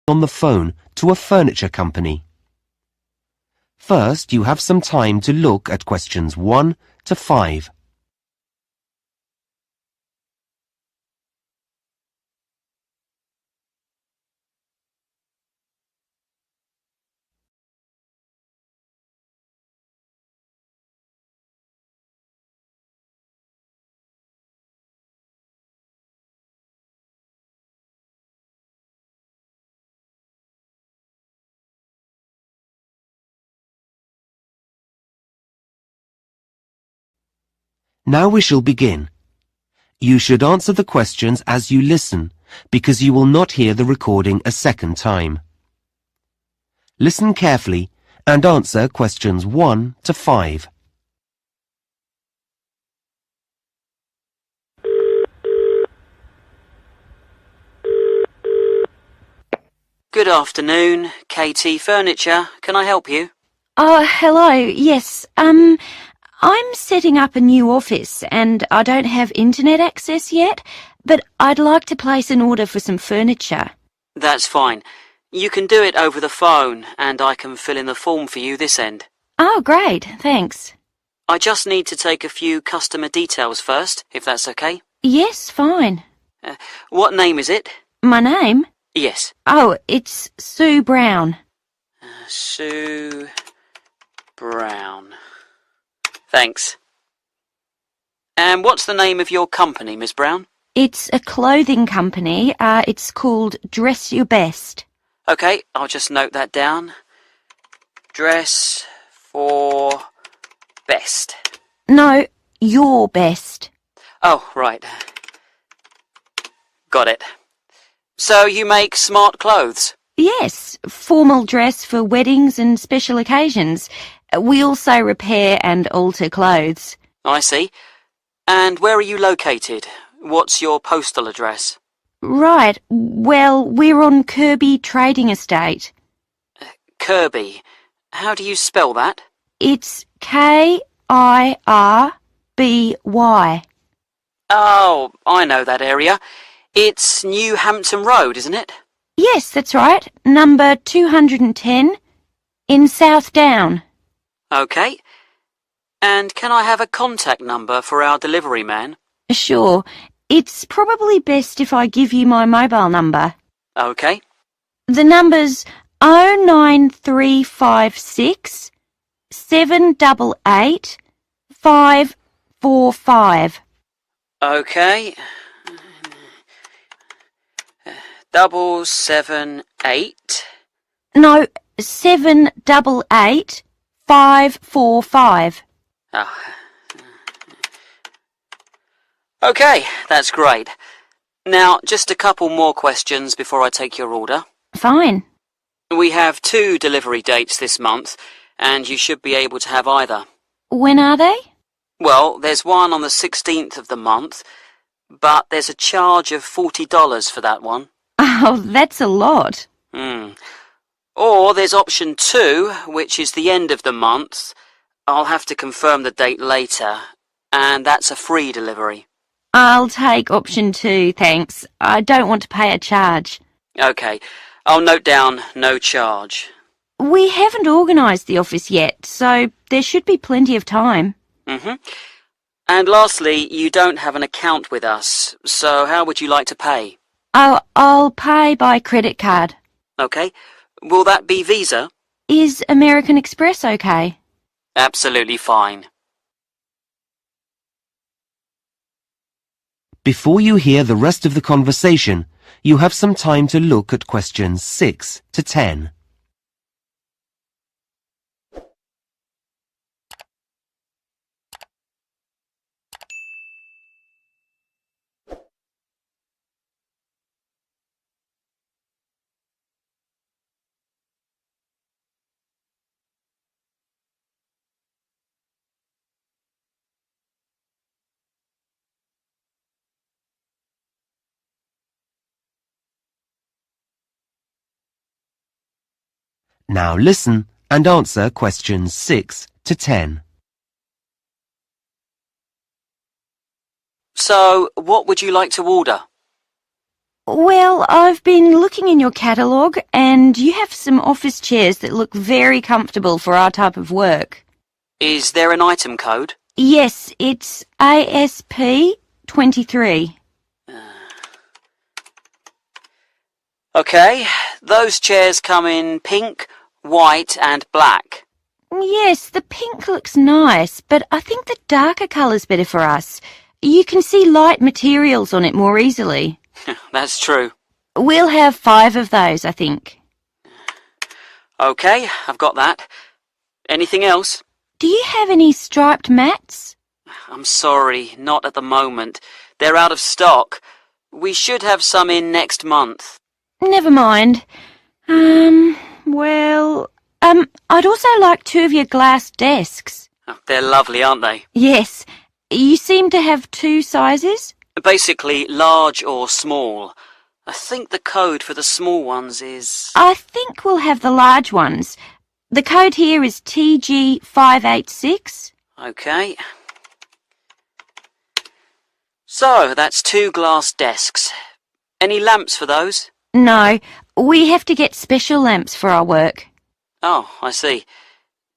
on the phone to a furniture company. First, you have some time to look at questions 1 to 5. Now we shall begin. You should answer the questions as you listen, because you will not hear the recording a second time. Listen carefully and answer questions 1 to 5. Good afternoon, KT Furniture. Can I help you? Oh, hello. Yes, I'm setting up a new office and I don't have internet access yet, but I'd like to place an order for some furniture. That's fine. You can do it over the phone and I can fill in the form for you this end. Oh, great. Thanks. I just need to take a few customer details first, if that's okay. Yes, fine. What name is it? My name? Yes. Oh, it's Sue Brown. Sue Brown. Thanks. And what's the name of your company, Miss Brown? It's a clothing company. It's called Dress Your Best. Okay, I'll just note that down. Dress for best. No, Your Best. Oh, right. Got it. So you make smart clothes? Yes, formal dress for weddings and special occasions. We also repair and alter clothes. I see. And where are you located? What's your postal address? Right, well, we're on Kirby Trading Estate. Kirby. How do you spell that? It's Kirby. Oh, I know that area. It's New Hampton Road, isn't it? Yes, that's right. Number 210 in South Down. Okay. And can I have a contact number for our delivery man? Sure. It's probably best if I give you my mobile number. Okay. The number's 09356 788 545. Okay. 778. No, 788 545. Oh. Okay, that's great. Now, just a couple more questions before I take your order. Fine. We have 2 delivery dates this month, and you should be able to have either. When are they? Well, there's one on the 16th of the month, but there's a charge of $40 for that one. Oh, that's a lot. Or there's option 2, which is the end of the month. I'll have to confirm the date later, and that's a free delivery. I'll take option 2, thanks. I don't want to pay a charge. Okay, I'll note down no charge. We haven't organised the office yet, so there should be plenty of time. And lastly, you don't have an account with us, so how would you like to pay? Oh, I'll pay by credit card. Okay, will that be Visa? Is American Express okay? Absolutely fine. Before you hear the rest of the conversation, you have some time to look at questions 6 to 10. Now listen and answer questions 6 to 10. So, what would you like to order? Well, I've been looking in your catalogue and you have some office chairs that look very comfortable for our type of work. Is there an item code? Yes, it's ASP 23. OK, those chairs come in pink, white and black. Yes, the pink looks nice, but I think the darker colour's better for us. You can see light materials on it more easily. That's true. We'll have 5 of those, I think. OK, I've got that. Anything else? Do you have any striped mats? I'm sorry, not at the moment. They're out of stock. We should have some in next month. Never mind. I'd also like 2 of your glass desks. They're lovely, aren't they? Yes. You seem to have 2 sizes? Basically, large or small. I think the code for the small ones is... I think we'll have the large ones. The code here is TG586. OK. So, that's 2 glass desks. Any lamps for those? No, we have to get special lamps for our work. Oh, I see.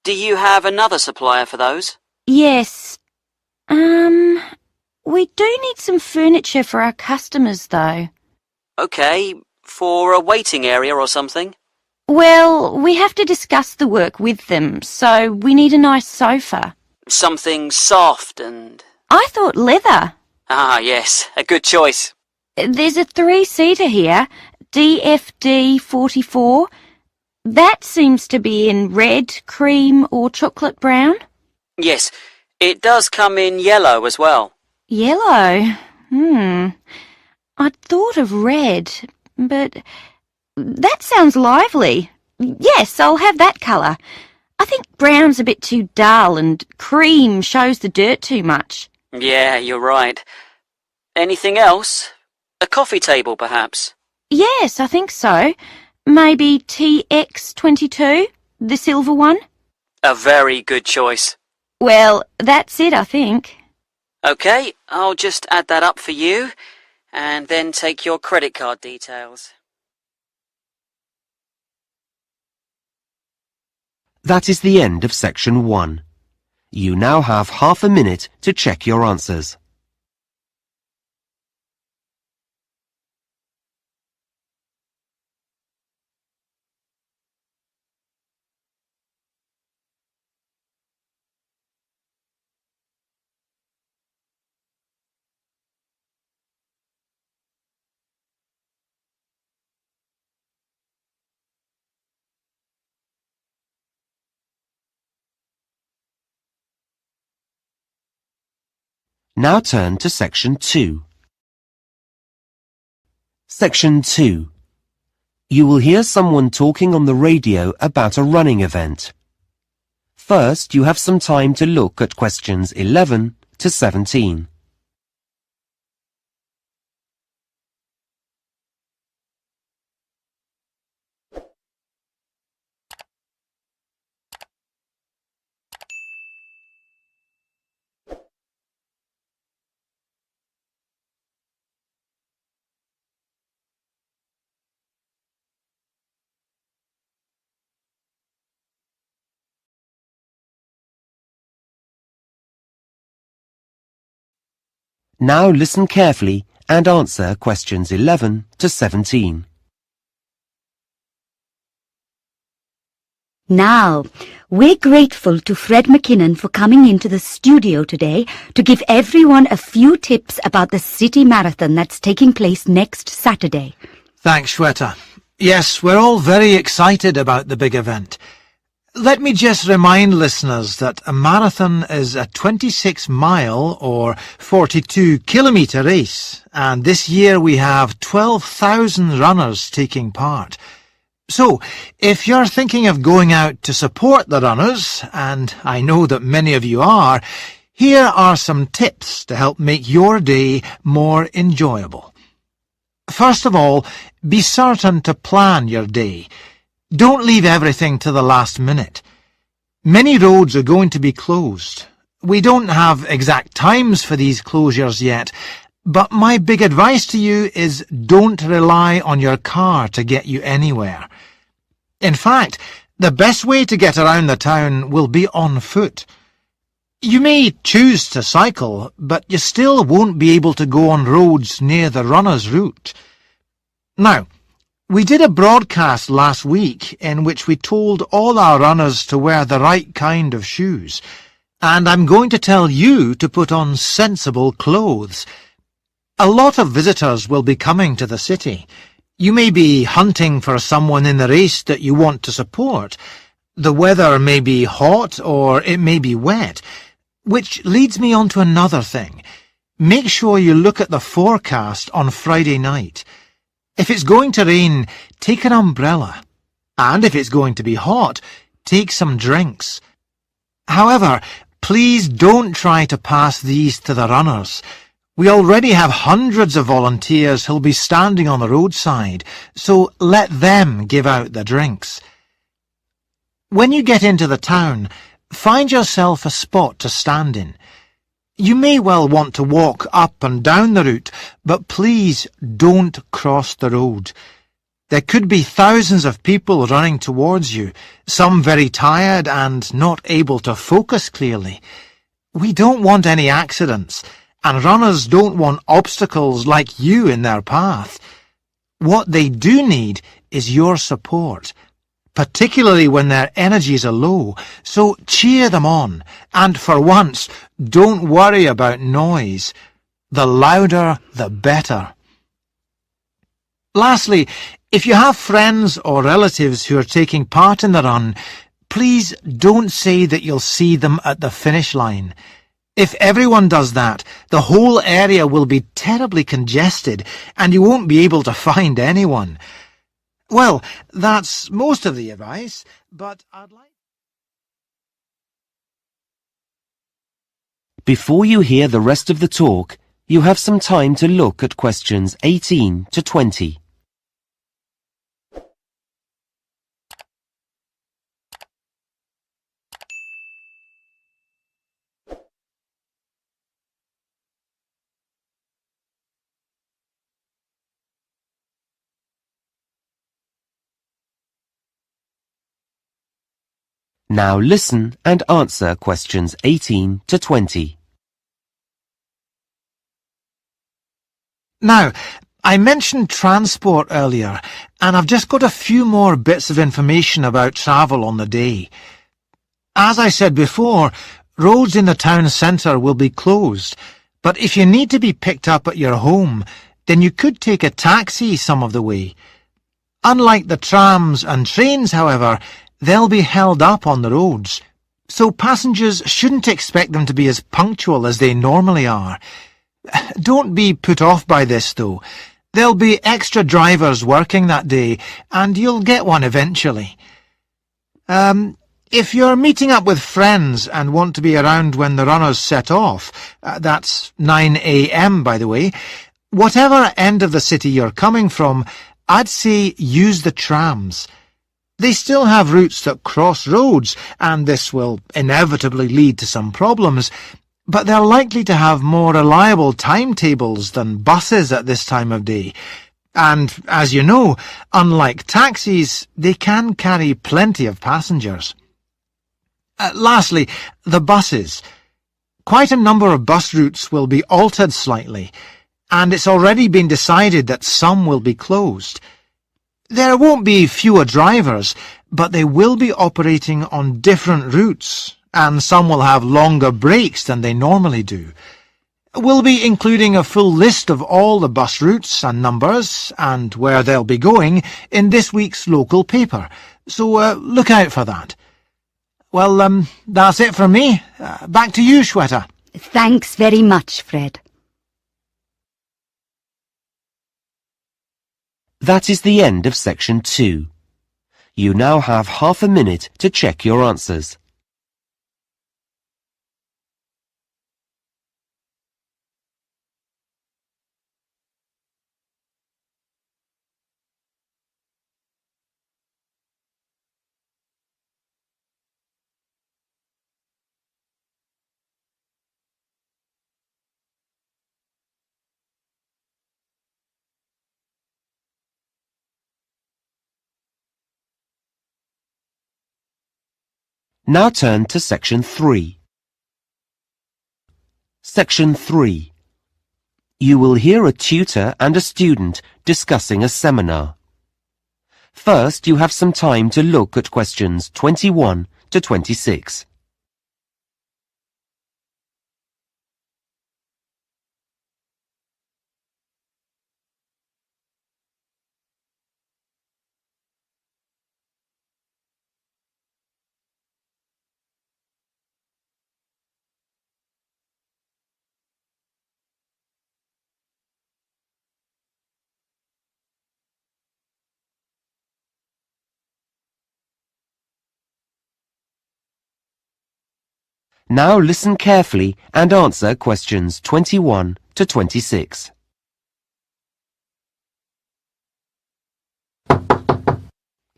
Do you have another supplier for those? Yes. We do need some furniture for our customers, though. OK, for a waiting area or something? Well, we have to discuss the work with them, so we need a nice sofa. Something soft and... I thought leather. Ah, yes, a good choice. There's a 3-seater here, DFD 44. That seems to be in red, cream or chocolate brown. Yes, it does come in yellow as well. Yellow? I'd thought of red, but that sounds lively. Yes, I'll have that colour. I think brown's a bit too dull and cream shows the dirt too much. Yeah, you're right. Anything else? A coffee table, perhaps? Yes, I think so. Maybe TX22, the silver one? A very good choice. Well, that's it, I think. OK, I'll just add that up for you, and then take your credit card details. That is the end of section 1. You now have half a minute to check your answers. Now turn to section 2. Section 2. You will hear someone talking on the radio about a running event. First, you have some time to look at questions 11 to 17. Now listen carefully and answer questions 11 to 17. Now, we're grateful to Fred McKinnon for coming into the studio today to give everyone a few tips about the city marathon that's taking place next Saturday. Thanks, Shweta. Yes, we're all very excited about the big event. Let me just remind listeners that a marathon is a 26-mile or 42-kilometre race, and this year we have 12,000 runners taking part. So, if you're thinking of going out to support the runners, and I know that many of you are, here are some tips to help make your day more enjoyable. First of all, be certain to plan your day. Don't leave everything to the last minute. Many roads are going to be closed. We don't have exact times for these closures yet, But my big advice to you is don't rely on your car to get you anywhere. In fact, the best way to get around the town will be on foot. You may choose to cycle, but you still won't be able to go on roads near the runner's route. Now, we did a broadcast last week in which we told all our runners to wear the right kind of shoes, and I'm going to tell you to put on sensible clothes. A lot of visitors will be coming to the city. You may be hunting for someone in the race that you want to support. The weather may be hot or it may be wet, which leads me on to another thing. Make sure you look at the forecast on Friday night. If it's going to rain, take an umbrella. And if it's going to be hot, take some drinks. However, please don't try to pass these to the runners. We already have hundreds of volunteers who'll be standing on the roadside, so let them give out the drinks. When you get into the town, find yourself a spot to stand in. You may well want to walk up and down the route, but please don't cross the road. There could be thousands of people running towards you, some very tired and not able to focus clearly. We don't want any accidents, and runners don't want obstacles like you in their path. What they do need is your support, particularly when their energies are low, so cheer them on, and for once, don't worry about noise. The louder, the better. Lastly, if you have friends or relatives who are taking part in the run, please don't say that you'll see them at the finish line. If everyone does that, the whole area will be terribly congested, and you won't be able to find anyone. Well, that's most of the advice, but I'd like... Before you hear the rest of the talk, you have some time to look at questions 18 to 20. Now listen and answer questions 18 to 20. Now, I mentioned transport earlier, and I've just got a few more bits of information about travel on the day. As I said before, roads in the town centre will be closed, but if you need to be picked up at your home, then you could take a taxi some of the way. Unlike the trams and trains, however, they'll be held up on the roads, so passengers shouldn't expect them to be as punctual as they normally are. Don't be put off by this, though. There'll be extra drivers working that day, and you'll get one eventually. If you're meeting up with friends and want to be around when the runners set off, that's 9 a.m. by the way, whatever end of the city you're coming from, I'd say use the trams. They still have routes that cross roads, and this will inevitably lead to some problems, but they're likely to have more reliable timetables than buses at this time of day. And, as you know, unlike taxis, they can carry plenty of passengers. Lastly, the buses. Quite a number of bus routes will be altered slightly, and it's already been decided that some will be closed. There won't be fewer drivers, but they will be operating on different routes, and some will have longer breaks than they normally do. We'll be including a full list of all the bus routes and numbers, and where they'll be going, in this week's local paper, so look out for that. Well, that's it from me. Back to you, Shweta. Thanks very much, Fred. That is the end of section 2. You now have half a minute to check your answers. Now turn to Section 3. Section 3. You will hear a tutor and a student discussing a seminar. First, you have some time to look at questions 21 to 26. Now listen carefully and answer questions 21 to 26.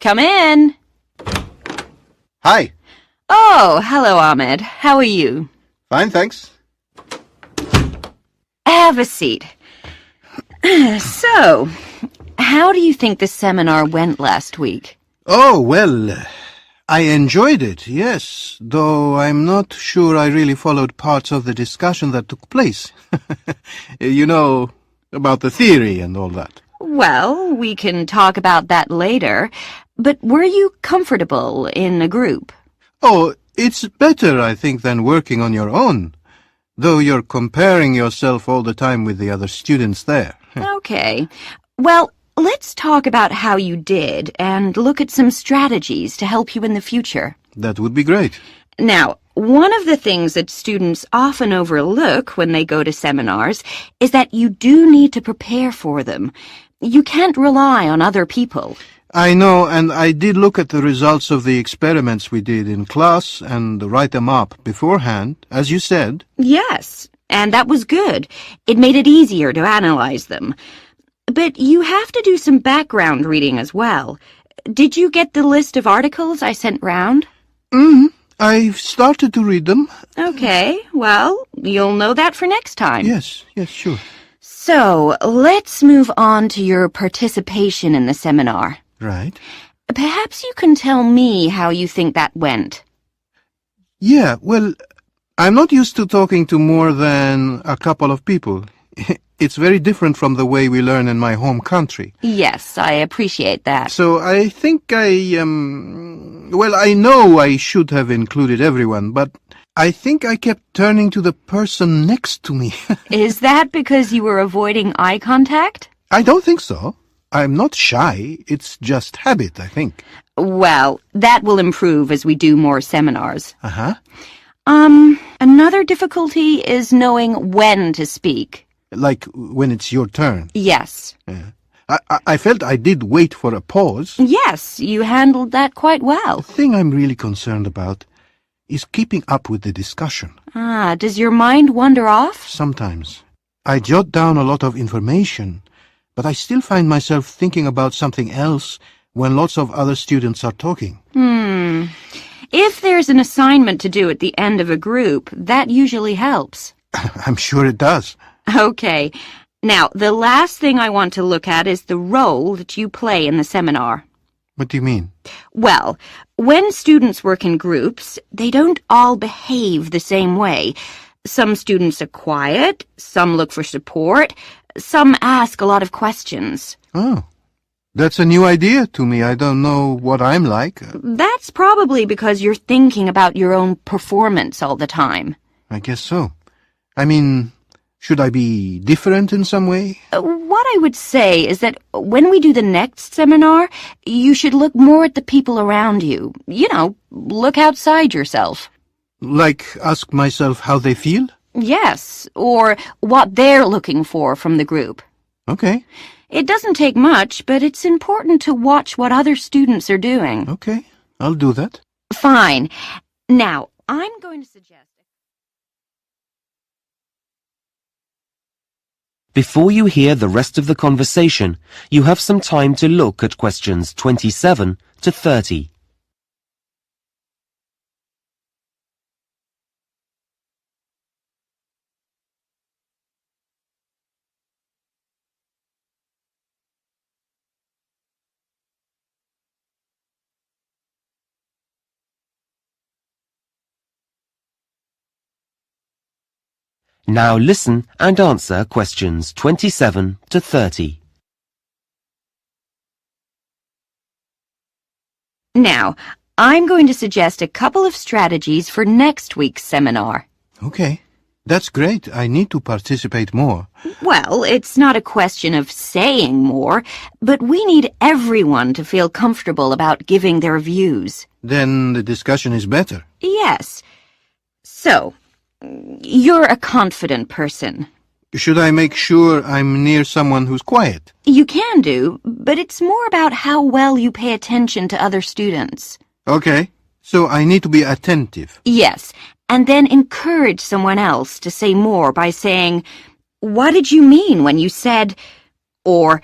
Come in. Hi. Oh, hello, Ahmed. How are you? Fine, thanks. Have a seat. So, how do you think the seminar went last week? Oh, well, I enjoyed it, yes, though I'm not sure I really followed parts of the discussion that took place. You know, about the theory and all that. Well, we can talk about that later, but were you comfortable in a group? Oh, it's better, I think, than working on your own, though you're comparing yourself all the time with the other students there. Okay. Well, let's talk about how you did and look at some strategies to help you in the future. That would be great. Now, one of the things that students often overlook when they go to seminars is that you do need to prepare for them. You can't rely on other people. I know, and I did look at the results of the experiments we did in class and write them up beforehand, as you said. Yes, and that was good. It made it easier to analyze them. But you have to do some background reading as well. Did you get the list of articles I sent round? I've started to read them. Okay, well, you'll know that for next time. Yes, sure. So, let's move on to your participation in the seminar. Right. Perhaps you can tell me how you think that went. Yeah, well, I'm not used to talking to more than a couple of people. It's very different from the way we learn in my home country. Yes, I appreciate that. So I think well, I know I should have included everyone, but I think I kept turning to the person next to me. Is that because you were avoiding eye contact? I don't think so. I'm not shy. It's just habit, I think. Well, that will improve as we do more seminars. Uh-huh. Another difficulty is knowing when to speak. Like when it's your turn. Yes. Yeah. I felt I did wait for a pause. Yes, you handled that quite well. The thing I'm really concerned about is keeping up with the discussion. Does your mind wander off? Sometimes. I jot down a lot of information, but I still find myself thinking about something else when lots of other students are talking. If there's an assignment to do at the end of a group, that usually helps. I'm sure it does. Okay. Now, the last thing I want to look at is the role that you play in the seminar. What do you mean? Well, when students work in groups, they don't all behave the same way. Some students are quiet, some look for support, some ask a lot of questions. Oh, that's a new idea to me. I don't know what I'm like. That's probably because you're thinking about your own performance all the time. I guess so. I mean, should I be different in some way? What I would say is that when we do the next seminar, you should look more at the people around you. You know, look outside yourself. Like ask myself how they feel? Yes, or what they're looking for from the group. Okay. It doesn't take much, but it's important to watch what other students are doing. Okay, I'll do that. Fine. Now, I'm going to suggest... Before you hear the rest of the conversation, you have some time to look at questions 27 to 30. Now listen and answer questions 27 to 30. Now, I'm going to suggest a couple of strategies for next week's seminar. Okay. That's great. I need to participate more. Well, it's not a question of saying more, but we need everyone to feel comfortable about giving their views. Then the discussion is better. Yes. So, you're a confident person. Should I make sure I'm near someone who's quiet? You can do, but it's more about how well you pay attention to other students. Okay. So I need to be attentive. Yes, and then encourage someone else to say more by saying, "What did you mean when you said," or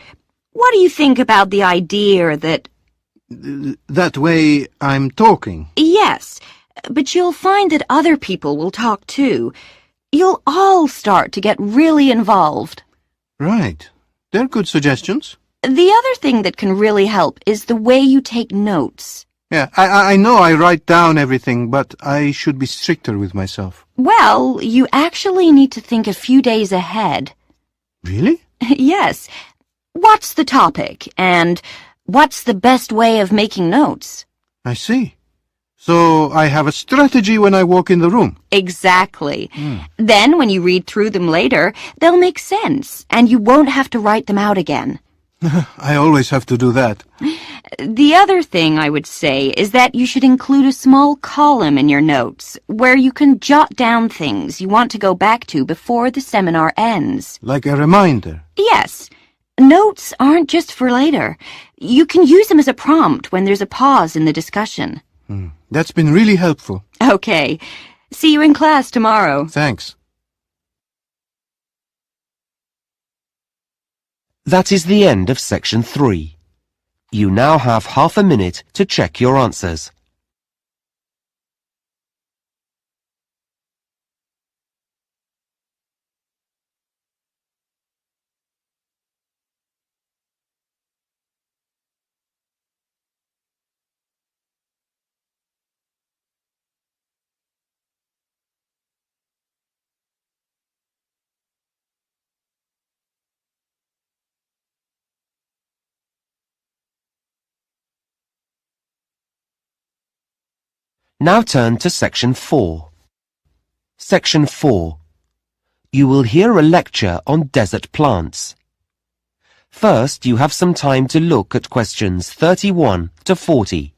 "What do you think about the idea that..." That way I'm talking. Yes, but you'll find that other people will talk too. You'll all start to get really involved. Right. They're good suggestions. The other thing that can really help is the way you take notes. Yeah, I know I write down everything, but I should be stricter with myself. Well, you actually need to think a few days ahead. Really? Yes. What's the topic, and what's the best way of making notes? I see. So I have a strategy when I walk in the room. Exactly. Then when you read through them later, they'll make sense, and you won't have to write them out again. I always have to do that. The other thing I would say is that you should include a small column in your notes where you can jot down things you want to go back to before the seminar ends. Like a reminder. Yes. Notes aren't just for later. You can use them as a prompt when there's a pause in the discussion. That's been really helpful. Okay. See you in class tomorrow. Thanks. That is the end of section 3. You now have half a minute to check your answers. Now turn to section 4. Section 4. You will hear a lecture on desert plants. First, you have some time to look at questions 31 to 40.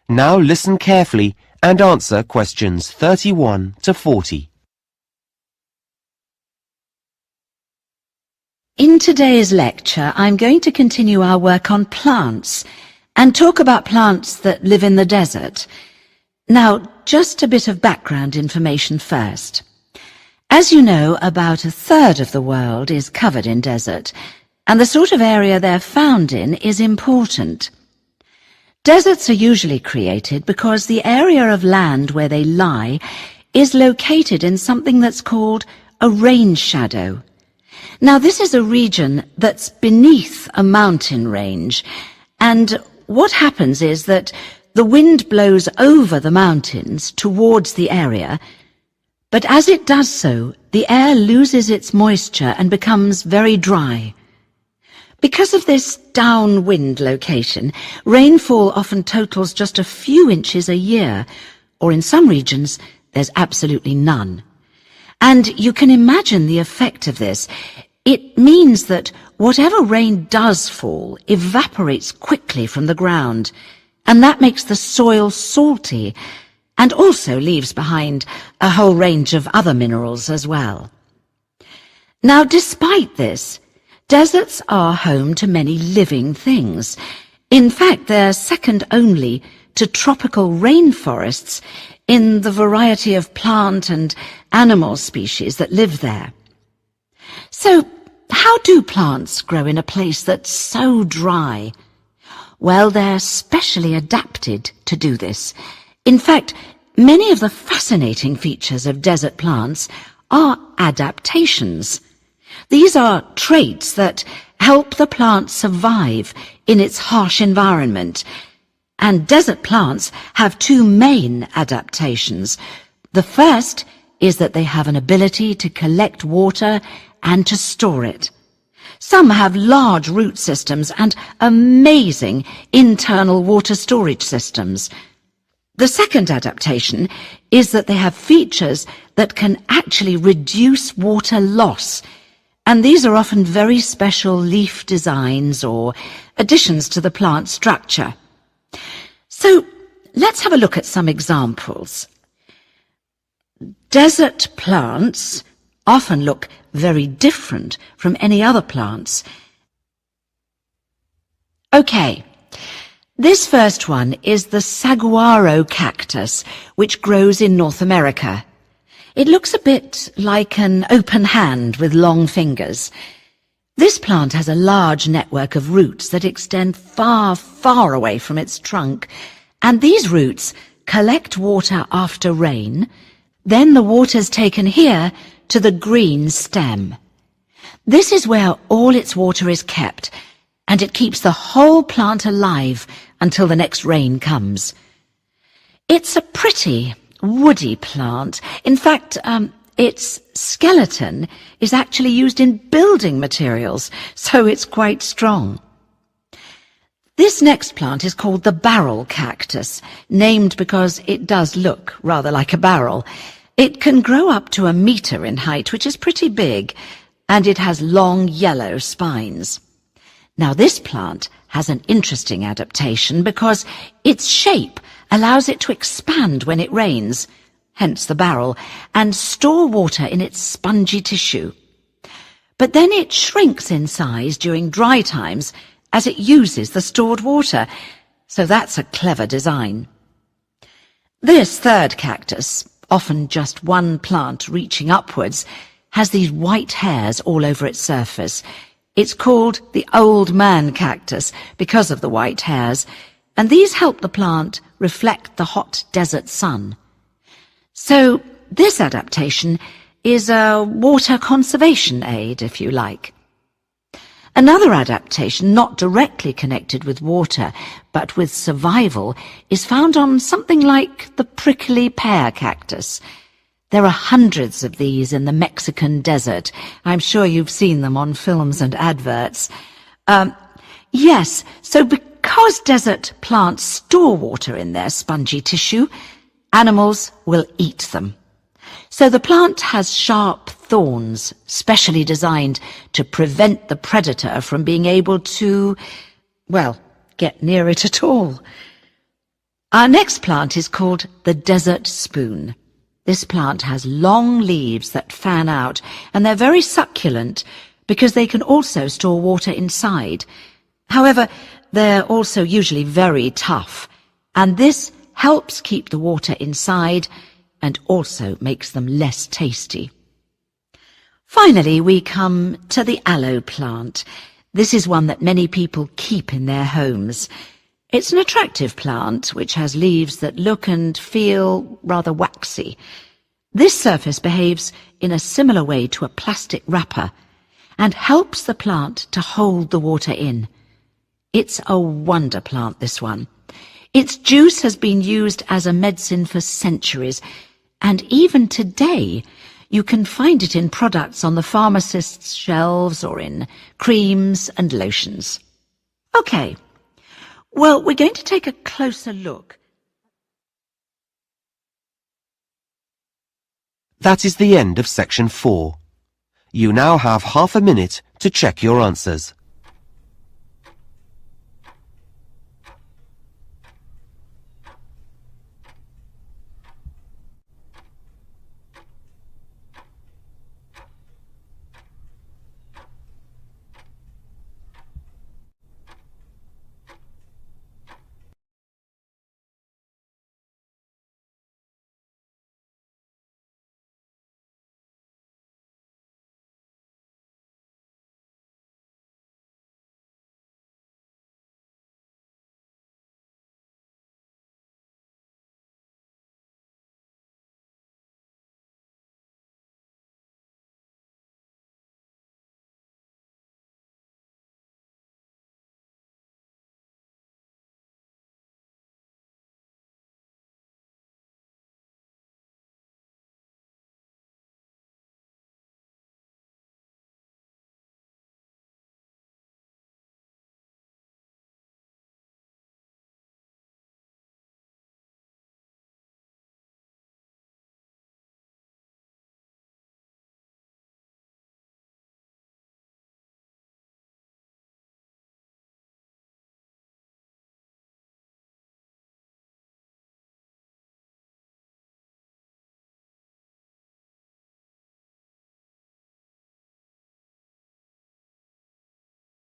Now listen carefully and answer questions 31 to 40. In today's lecture, I'm going to continue our work on plants and talk about plants that live in the desert. Now, just a bit of background information first. As you know, about a third of the world is covered in desert, and the sort of area they're found in is important. Deserts are usually created because the area of land where they lie is located in something that's called a rain shadow. Now, this is a region that's beneath a mountain range, and what happens is that the wind blows over the mountains towards the area, but as it does so, the air loses its moisture and becomes very dry. Because of this downwind location, rainfall often totals just a few inches a year, or in some regions, there's absolutely none. And you can imagine the effect of this. It means that whatever rain does fall evaporates quickly from the ground, and that makes the soil salty, and also leaves behind a whole range of other minerals as well. Now, despite this, deserts are home to many living things. In fact, they're second only to tropical rainforests in the variety of plant and animal species that live there. So, how do plants grow in a place that's so dry? Well, they're specially adapted to do this. In fact, many of the fascinating features of desert plants are adaptations. These are traits that help the plant survive in its harsh environment. And desert plants have two main adaptations. The first is that they have an ability to collect water and to store it. Some have large root systems and amazing internal water storage systems. The second adaptation is that they have features that can actually reduce water loss, and these are often very special leaf designs or additions to the plant structure. So let's have a look at some examples. Desert plants often look very different from any other plants. Okay, this first one is the saguaro cactus, which grows in North America. It looks a bit like an open hand with long fingers. This plant has a large network of roots that extend far, far away from its trunk, and these roots collect water after rain. Then the water's taken here to the green stem. This is where all its water is kept, and it keeps the whole plant alive until the next rain comes. It's a pretty, woody plant. In fact, its skeleton is actually used in building materials, so it's quite strong. This next plant is called the barrel cactus, named because it does look rather like a barrel. It can grow up to 1 meter in height, which is pretty big, and it has long yellow spines. Now, this plant has an interesting adaptation because its shape allows it to expand when it rains, hence the barrel, and store water in its spongy tissue. But then it shrinks in size during dry times as it uses the stored water, so that's a clever design. This third cactus, often just one plant reaching upwards, has these white hairs all over its surface. It's called the old man cactus because of the white hairs, and these help the plant reflect the hot desert sun. So this adaptation is a water conservation aid, if you like. Another adaptation, not directly connected with water, but with survival, is found on something like the prickly pear cactus. There are hundreds of these in the Mexican desert. I'm sure you've seen them on films and adverts. Yes, so because desert plants store water in their spongy tissue, animals will eat them. So the plant has sharp thorns, specially designed to prevent the predator from being able to, well, get near it at all. Our next plant is called the desert spoon. This plant has long leaves that fan out, and they're very succulent because they can also store water inside. However, they're also usually very tough, and this helps keep the water inside and also makes them less tasty. Finally, we come to the aloe plant. This is one that many people keep in their homes. It's an attractive plant which has leaves that look and feel rather waxy. This surface behaves in a similar way to a plastic wrapper and helps the plant to hold the water in. It's a wonder plant, this one. Its juice has been used as a medicine for centuries, and even today you can find it in products on the pharmacist's shelves or in creams and lotions. Okay, well, we're going to take a closer look. That is the end of section 4. You now have half a minute to check your answers.